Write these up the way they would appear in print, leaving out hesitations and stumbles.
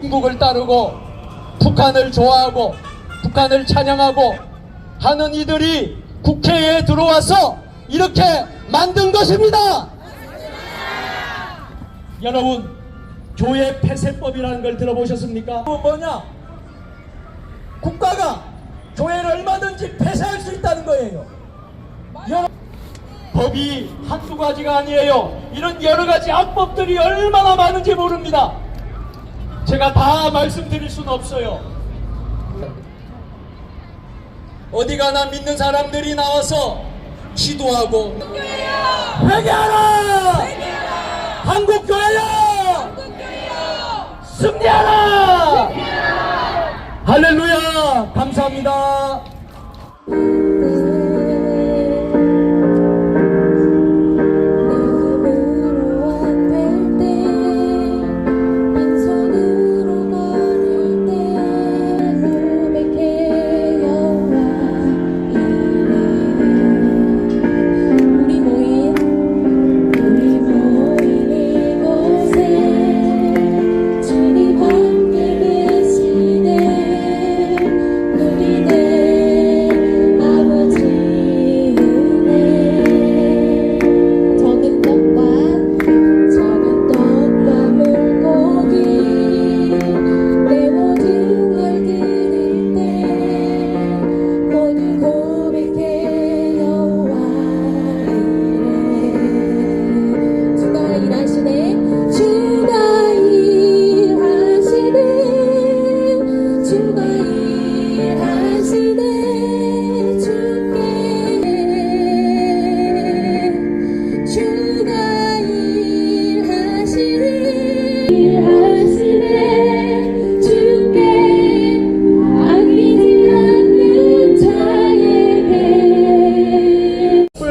중국을 따르고 북한을 좋아하고 북한을 찬양하고 하는 이들이 국회에 들어와서 이렇게 만든 것입니다. 여러분, 교회 폐쇄법이라는 걸 들어보셨습니까? 뭐냐? 국가가 교회를 얼마든지 폐쇄할 수 있다는 거예요. 법이 한두 가지가 아니에요. 이런 여러 가지 악법들이 얼마나 많은지 모릅니다. 제가 다 말씀드릴 수는 없어요. 어디 가나 믿는 사람들이 나와서 기도하고 회개하라! 한국교회여! 승리하라! 할렐루야! 감사합니다.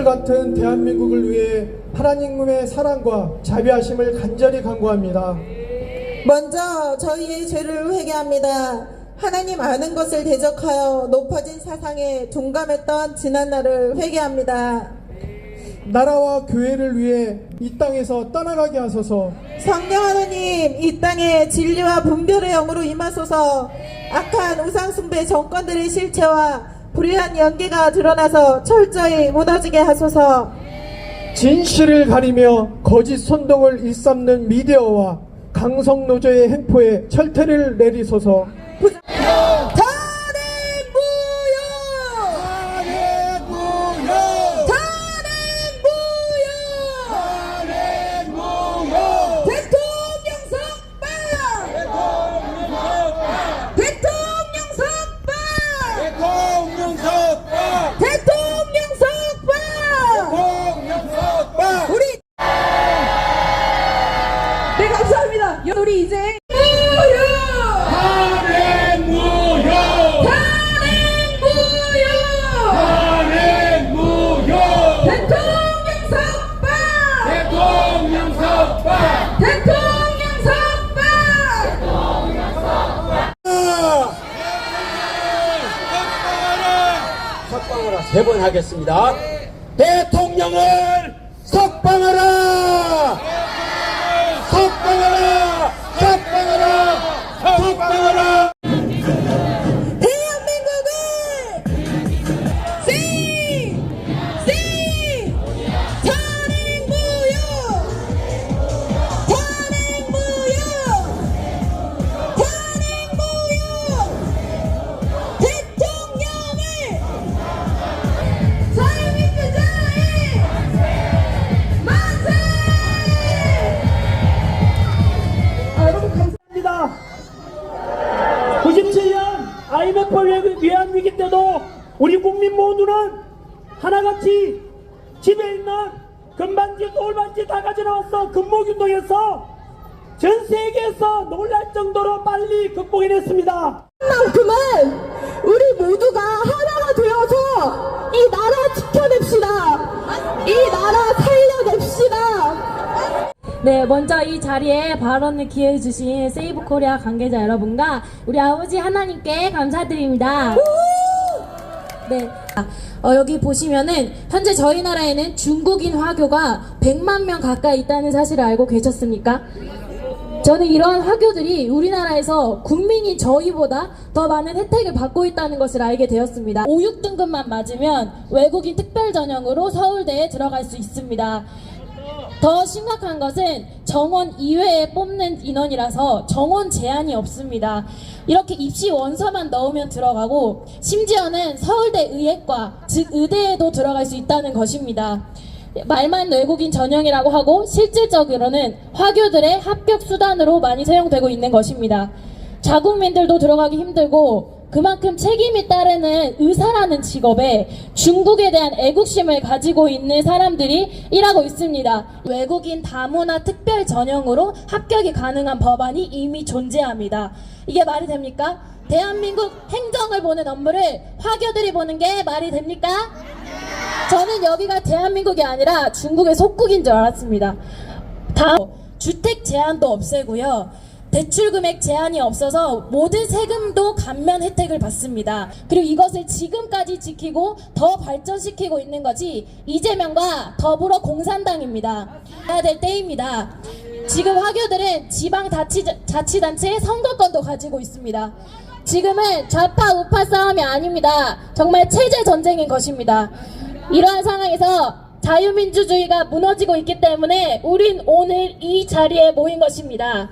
같은 대한민국을 위해 하나님의 사랑과 자비하심을 간절히 간구합니다. 먼저 저희의 죄를 회개합니다. 하나님 아는 것을 대적하여 높아진 사상에 둔감했던 지난날을 회개합니다. 나라와 교회를 위해 이 땅에서 떠나가게 하소서. 성령 하나님, 이 땅에 진리와 분별의 영으로 임하소서. 악한 우상숭배 정권들의 실체와 불의한 연계가 드러나서 철저히 무너지게 하소서. 진실을 가리며 거짓 선동을 일삼는 미디어와 강성노조의 행포에 철퇴를 내리소서. 네, 감사합니다. 우리 이제 세 번 하겠습니다. 대통령을 석방하라! 석방하라! 석방하라! 석방하라! 대한민국을 탄핵무효! 탄핵무효! 탄핵무효! 대통령을 자유민주주의 만세! 여러분 감사합니다. 97년 IMF 외환위기 때도 우리 국민 모두는 하나같이 집에 있는 금반지 돌반지 다 가져나와서 금목운동에서 전 세계에서 놀랄 정도로 빨리 극복해냈습니다. 만큼은 우리 모두가 하나가 되어서 이 나라 지켜냅시다. 이 나라 살려냅시다. 네, 먼저 이 자리에 발언을 기회해 주신 세이브 코리아 관계자 여러분과 우리 아버지 하나님께 감사드립니다. 네, 여기 보시면은 현재 저희 나라에는 중국인 화교가 100만 명 가까이 있다는 사실을 알고 계셨습니까? 저는 이러한 화교들이 우리나라에서 국민이 저희보다 더 많은 혜택을 받고 있다는 것을 알게 되었습니다. 5, 6등급만 맞으면 외국인 특별 전형으로 서울대에 들어갈 수 있습니다. 더 심각한 것은 정원 이외에 뽑는 인원이라서 정원 제한이 없습니다. 이렇게 입시 원서만 넣으면 들어가고 심지어는 서울대 의예과, 즉 의대에도 들어갈 수 있다는 것입니다. 말만 외국인 전형이라고 하고 실질적으로는 화교들의 합격 수단으로 많이 사용되고 있는 것입니다. 자국민들도 들어가기 힘들고 그만큼 책임이 따르는 의사라는 직업에 중국에 대한 애국심을 가지고 있는 사람들이 일하고 있습니다. 외국인 다문화 특별 전형으로 합격이 가능한 법안이 이미 존재합니다. 이게 말이 됩니까? 대한민국 행정을 보는 업무를 화교들이 보는 게 말이 됩니까? 저는 여기가 대한민국이 아니라 중국의 속국인 줄 알았습니다. 주택 제한도 없애고요. 대출 금액 제한이 없어서 모든 세금도 감면 혜택을 받습니다. 그리고 이것을 지금까지 지키고 더 발전시키고 있는 것이 이재명과 더불어 공산당입니다. 해야 될 때입니다. 지금 화교들은 지방자치단체의 선거권도 가지고 있습니다. 지금은 좌파 우파 싸움이 아닙니다. 정말 체제 전쟁인 것입니다. 이러한 상황에서 자유민주주의가 무너지고 있기 때문에 우린 오늘 이 자리에 모인 것입니다.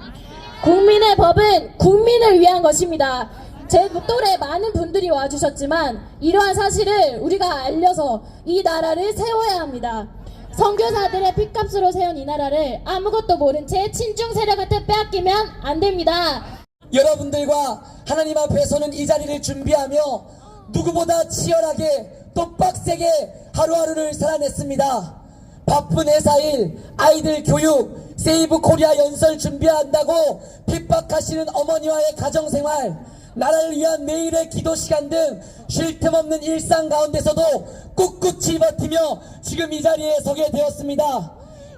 국민의 법은 국민을 위한 것입니다. 제 또래 많은 분들이 와주셨지만 이러한 사실을 우리가 알려서 이 나라를 세워야 합니다. 선교사들의 핏값으로 세운 이 나라를 아무것도 모른 채 친중 세력한테 빼앗기면 안 됩니다. 여러분들과 하나님 앞에 서는 이 자리를 준비하며 누구보다 치열하게 또 빡세게 하루하루를 살아냈습니다. 바쁜 회사일, 아이들 교육, 세이브 코리아 연설 준비한다고 핍박하시는 어머니와의 가정생활, 나라를 위한 매일의 기도 시간 등 쉴 틈 없는 일상 가운데서도 꿋꿋이 버티며 지금 이 자리에 서게 되었습니다.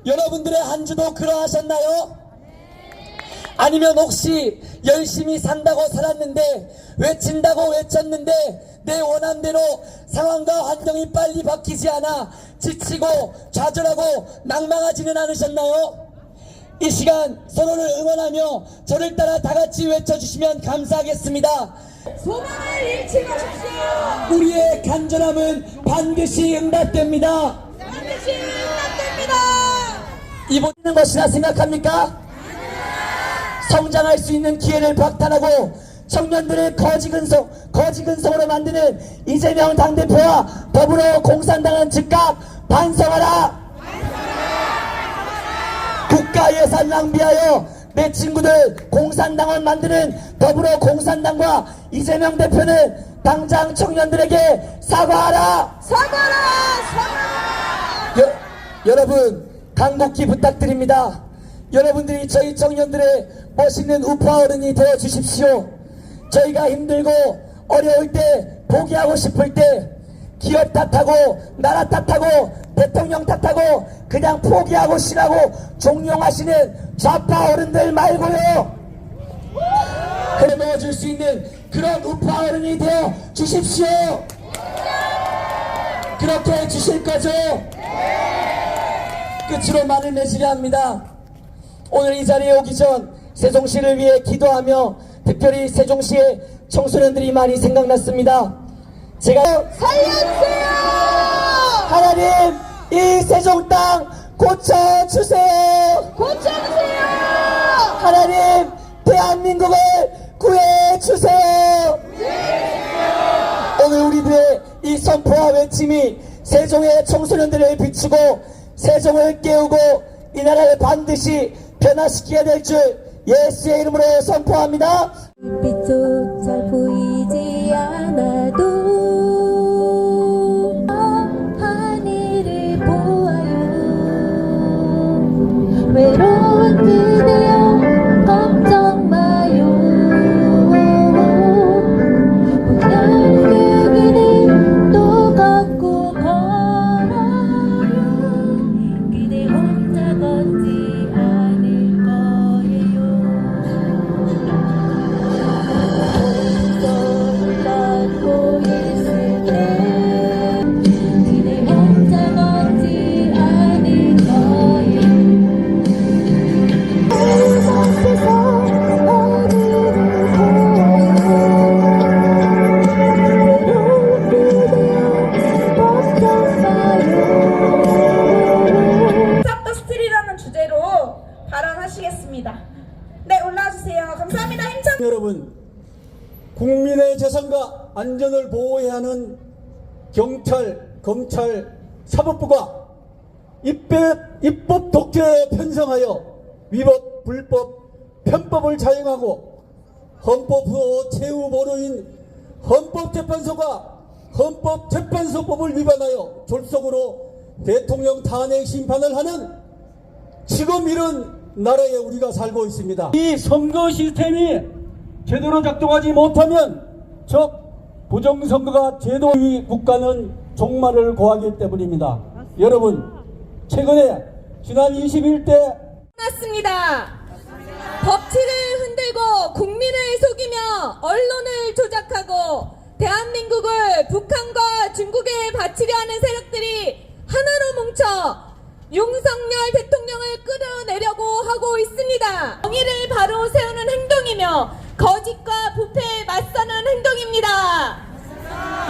여러분들의 한 주도 그러하셨나요? 아니면 혹시 열심히 산다고 살았는데 외친다고 외쳤는데 내 원함대로 상황과 환경이 빨리 바뀌지 않아 지치고 좌절하고 낭망하지는 않으셨나요? 이 시간 서로를 응원하며 저를 따라 다같이 외쳐주시면 감사하겠습니다. 소망을 잃지 마십시오. 우리의 간절함은 반드시 응답됩니다. 반드시 응답됩니다. 이보는 것이라 생각합니까? 성장할 수 있는 기회를 박탈하고 청년들을 거지근성으로 만드는 이재명 당대표와 더불어 공산당은 즉각 반성하라! 국가 예산 낭비하여 내 친구들 공산당을 만드는 더불어 공산당과 이재명 대표는 당장 청년들에게 사과하라! 여러분 강복기 부탁드립니다. 여러분들이 저희 청년들의 멋있는 우파 어른이 되어 주십시오. 저희가 힘들고 어려울 때, 포기하고 싶을 때 기업 탓하고 나라 탓하고 대통령 탓하고 그냥 포기하고 쉬라고 종용하시는 좌파 어른들 말고요, 그래 넣어줄 수 있는 그런 우파 어른이 되어 주십시오. 그렇게 해주실 거죠? 끝으로 말을 맺으려 합니다. 오늘 이 자리에 오기 전 세종시를 위해 기도하며 특별히 세종시의 청소년들이 많이 생각났습니다. 제가 살려주세요! 하나님, 이 세종 땅 고쳐주세요! 고쳐주세요! 하나님, 대한민국을 구해주세요! 오늘 우리들의 이 선포와 외침이 세종의 청소년들을 비추고 세종을 깨우고 이 나라를 반드시 변화시켜야 될 줄 예수의 이름으로 선포합니다. 빛조차 보이지 않아도 하늘을 보아요. 외로운 그대여 걱정 마요. 분명 그 길을 또 걷고 걸어요. 그대 혼자 걷지 않을 거예요. 주제로 발언하시겠습니다. 네, 올라와주세요. 감사합니다. 힘찬 여러분, 국민의 재산과 안전을 보호해야 하는 경찰, 검찰, 사법부가 입법 독재에 편성하여 위법, 불법, 편법을 자행하고 헌법으로 최후 보루인 헌법재판소가 헌법재판소법을 위반하여 졸속으로 대통령 탄핵 심판을 하는 지금 이런 나라에 우리가 살고 있습니다. 이 선거 시스템이 제대로 작동하지 못하면 즉 부정선거가 제도의 국가는 종말을 고하기 때문입니다. 여러분, 최근에 지난 21대 끝났습니다. 법치를 흔들고 국민을 속이며 언론을 조작하고 대한민국을 북한과 중국에 바치려 하는 세력들이 하나로 뭉쳐 윤석열 대통령을 끌어내려고 하고 있습니다. 정의를 바로 세우는 행동이며 거짓과 부패에 맞서는 행동입니다.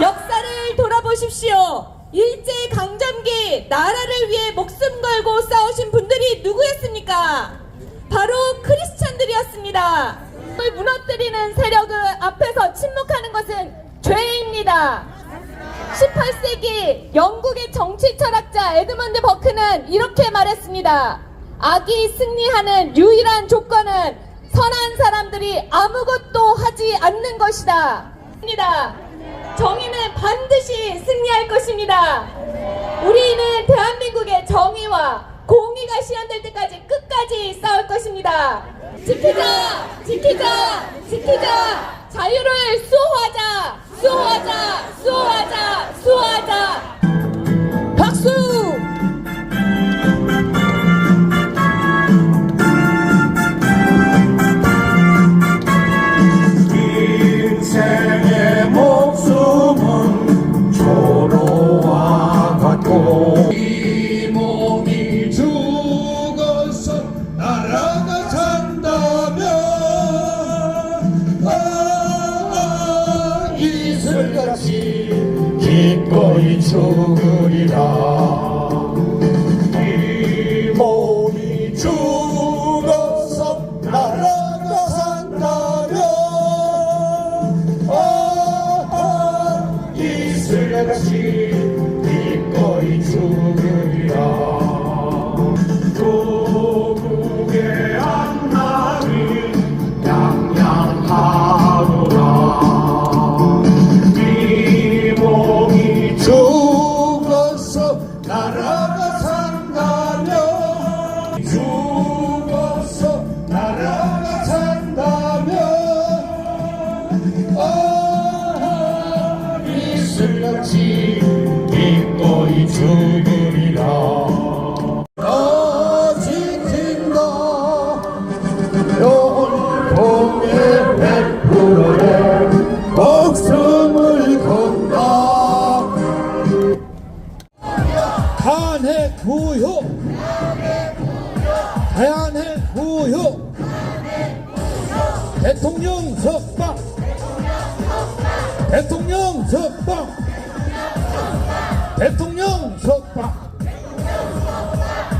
역사를 돌아보십시오. 일제강점기 나라를 위해 목숨 걸고 싸우신 분들이 누구였습니까? 바로 크리스찬들이었습니다. 무너뜨리는 세력을 앞에서 침묵하는 것은 죄입니다. 18세기 영국의 정치 철학자 에드먼드 버크는 이렇게 말했습니다. 악이 승리하는 유일한 조건은 선한 사람들이 아무것도 하지 않는 것이다. 정의는 반드시 승리할 것입니다. 우리는 대한민국의 정의와 공의가 실현될 때까지 끝까지 싸울 것입니다. 지키자! 지키자! 지키자! 자유를 수호하자! 수호하자! 수호하자! 수호하자! 박수! 인생의 목숨은 조로와 같고 이 몸이 죽어서 나라가 산다면 이슬같이 기꺼이 죽으리라. 이 몸이 죽어서 나라가 산다면 이슬같이 기꺼이 죽으리라. 조국의 앞날이 양양하노라. 이 몸이 죽어서 나라가 산다면 죽어서 나라가 산다면 이슬같이 기꺼이 죽으리라. 나 지킨다 영혼 공의 100%의 목숨을 건다. 탄핵 구효, 탄핵 구효, 대통령 석방, 대통령 석방, 대통령 석방,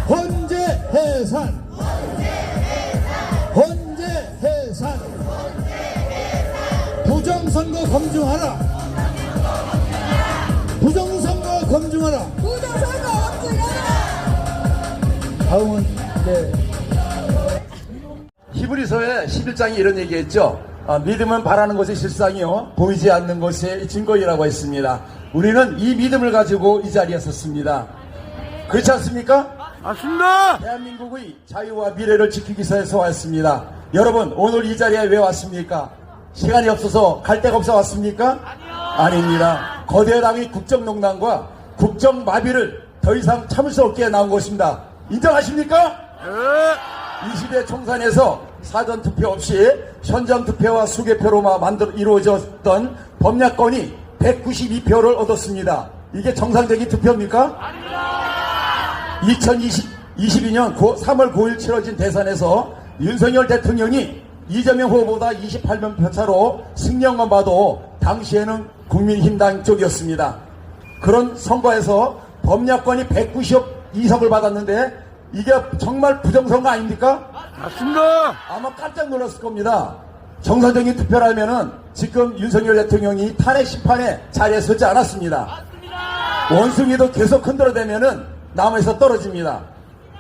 헌재 해산, 헌재 해산, 부정선거 검증하라, 부정선거 검증하라. 다음은 히브리서의 11장이 이런 얘기했죠. 믿음은 바라는 것이 실상이요 보이지 않는 것의 증거이라고 했습니다. 우리는 이 믿음을 가지고 이 자리에 섰습니다. 그렇지 않습니까? 맞습니다. 대한민국의 자유와 미래를 지키기 위해서 왔습니다. 여러분, 오늘 이 자리에 왜 왔습니까? 시간이 없어서 갈 데가 없어 왔습니까? 아닙니다. 거대 당의 국정농단과 국정마비를 더 이상 참을 수 없게 나온 것입니다. 인정하십니까? 네. 20대 총선에서 사전투표 없이 현장투표와 수개표로만 이루어졌던 범야권이 192표를 얻었습니다. 이게 정상적인 투표입니까? 아닙니다. 2022년 3월 9일 치러진 대선에서 윤석열 대통령이 이재명 후보보다 28만 표 차로 승리한 건 봐도 당시에는 국민힘당 쪽이었습니다. 그런 선거에서 범야권이 192석을 받았는데 이게 정말 부정선거 아닙니까? 맞습니다. 아마 깜짝 놀랐을 겁니다. 정상적인 투표를 하면은 지금 윤석열 대통령이 탄핵 심판에 자리에 서지 않았습니다. 원숭이도 계속 흔들어대면은 나무에서 떨어집니다.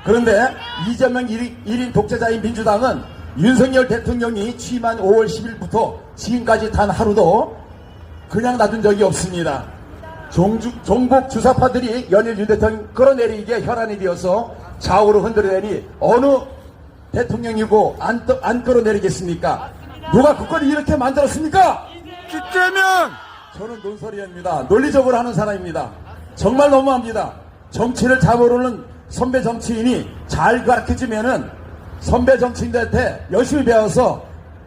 그런데 이재명 1인 독재자인 민주당은 윤석열 대통령이 취임한 5월 10일부터 지금까지 단 하루도 그냥 놔둔 적이 없습니다. 종북 주사파들이 연일 윤 대통령 끌어내리기에 혈안이 되어서 좌우로 흔들어내니 어느 대통령이고 안 끌어내리겠습니까? 누가 국권을 이렇게 만들었습니까? 이재명! 저는 논설위원입니다. 논리적으로 하는 사람입니다. 정말 너무합니다. 정치를 잘 모르는 선배 정치인이 잘 가르쳐주면은 선배 정치인들한테 열심히 배워서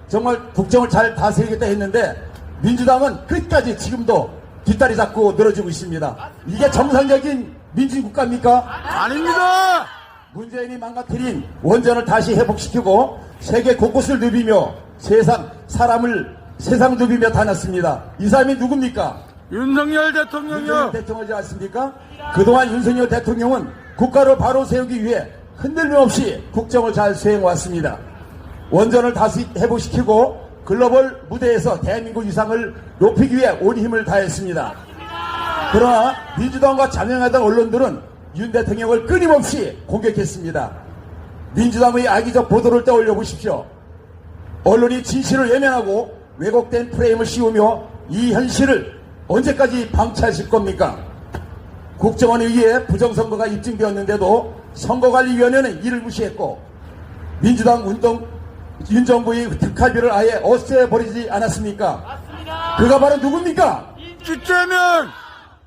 정말 국정을 잘 다스리겠다 했는데 민주당은 끝까지 지금도 뒷다리 잡고 늘어지고 있습니다. 이게 정상적인 민주국가입니까? 아닙니다! 문재인이 망가뜨린 원전을 다시 회복시키고 세계 곳곳을 누비며 세상 누비며 다녔습니다. 이 사람이 누굽니까? 윤석열 윤석열 대통령이요. 대통령이지 않습니까? 그동안 윤석열 대통령은 국가를 바로 세우기 위해 흔들림 없이 국정을 잘 수행해왔습니다. 원전을 다시 회복시키고 글로벌 무대에서 대한민국 위상을 높이기 위해 온 힘을 다했습니다. 그러나 민주당과 자명하던 언론들은 윤 대통령을 끊임없이 공격했습니다. 민주당의 악의적 보도를 떠올려 보십시오. 언론이 진실을 외면하고 왜곡된 프레임을 씌우며 이 현실을 언제까지 방치하실 겁니까? 국정원에 의해 부정선거가 입증되었는데도 선거관리위원회는 이를 무시했고 민주당 윤 정부의 특활비를 아예 없애버리지 않았습니까? 그가 바로 누굽니까? 이재명!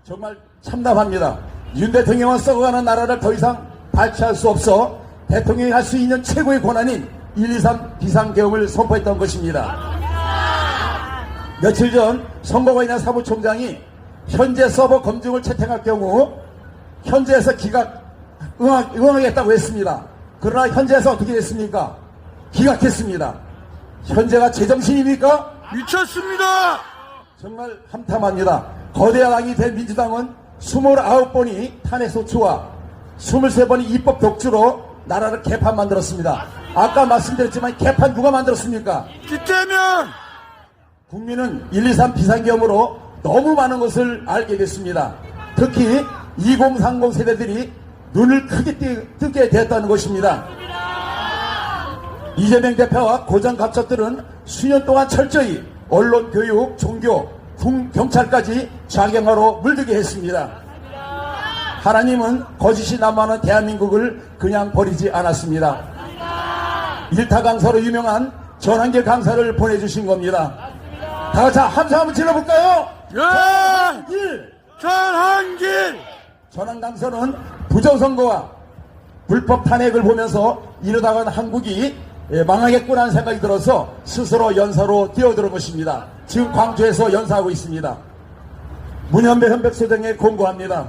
정말 참담합니다. 윤 대통령은 썩어가는 나라를 더 이상 발치할 수 없어 대통령이 할 수 있는 최고의 권한인 123 비상계엄을 선포했던 것입니다. 며칠 전 선거관리나 사무총장이 현재 서버 검증을 채택할 경우 현재에서 응하겠다고 했습니다. 그러나 현재에서 어떻게 됐습니까? 기각했습니다. 현재가 제정신입니까? 미쳤습니다! 정말 함탐합니다. 거대왕이 된 민주당은 29번이 탄핵소추와 23번이 입법 독주로 나라를 개판 만들었습니다. 아까 말씀드렸지만 개판 누가 만들었습니까? 이재명! 국민은 123 비상계엄으로 너무 많은 것을 알게 됐습니다. 특히 2030 세대들이 눈을 크게 뜨게 되었다는 것입니다. 이재명 대표와 고정갑작들은 수년 동안 철저히 언론, 교육, 종교, 경찰까지 좌경화로 물들게 했습니다. 하나님은 거짓이 난무하는 대한민국을 그냥 버리지 않았습니다. 일타 강사로 유명한 전한길 강사를 보내주신 겁니다. 다 같이 함성 한번 질러볼까요? 전한길! 전한길! 전한 강사는 부정선거와 불법 탄핵을 보면서 이러다간 한국이 망하겠구나 생각이 들어서 스스로 연사로 뛰어드는 것입니다. 지금 광주에서 연사하고 있습니다. 문현배 현백소장에 공고합니다.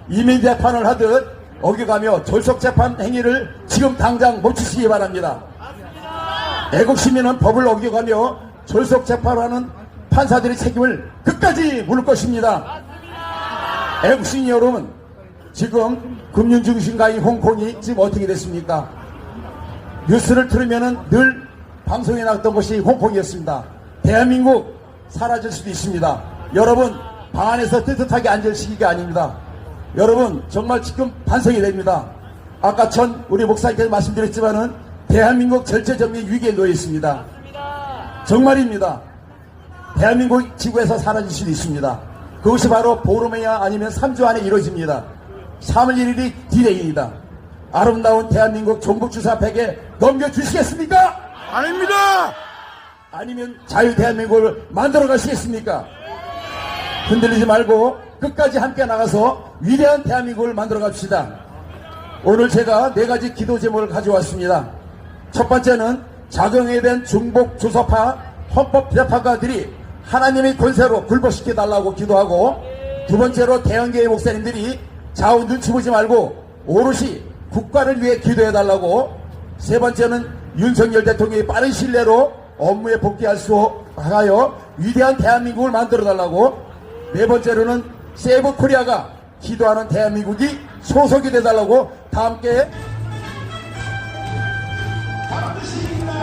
이민재판을 하듯 어겨가며 졸속재판 행위를 지금 당장 멈추시기 바랍니다. 애국시민은 법을 어겨가며 졸속재판하는 판사들의 책임을 끝까지 물을 것입니다. 애국시민 여러분, 지금 금융중심가인 홍콩이 지금 어떻게 됐습니까? 뉴스를 틀으면은 늘 방송에 나왔던 것이 홍콩이었습니다. 대한민국 사라질 수도 있습니다. 여러분, 방 안에서 뜨뜻하게 앉을 시기가 아닙니다. 여러분, 정말 지금 반성이 됩니다. 아까 전 우리 목사님께서 말씀드렸지만은 대한민국 절체절명의 위기에 놓여 있습니다. 정말입니다. 대한민국 지구에서 사라질 수도 있습니다. 그것이 바로 보름이야 아니면 3주 안에 이루어집니다. 3월 1일이 디데이입니다. 아름다운 대한민국 종북주사 100에 넘겨주시겠습니까? 아닙니다! 아니면 자유 대한민국을 만들어 가시겠습니까? 흔들리지 말고 끝까지 함께 나가서 위대한 대한민국을 만들어 갑시다. 오늘 제가 4가지 기도 제목을 가져왔습니다. 첫 번째는 자경에 대한 중복 조사파 헌법 비판가들이 하나님의 권세로 굴복시켜 달라고 기도하고, 두 번째로 대형교회 목사님들이 좌우 눈치 보지 말고 오롯이 국가를 위해 기도해 달라고, 세 번째는 윤석열 대통령이 빠른 신뢰로 업무에 복귀할 수 하여 위대한 대한민국을 만들어 달라고, 네 번째로는 세이브 코리아가 기도하는 대한민국이 소속이 돼 달라고 다 함께 반드시 이기리라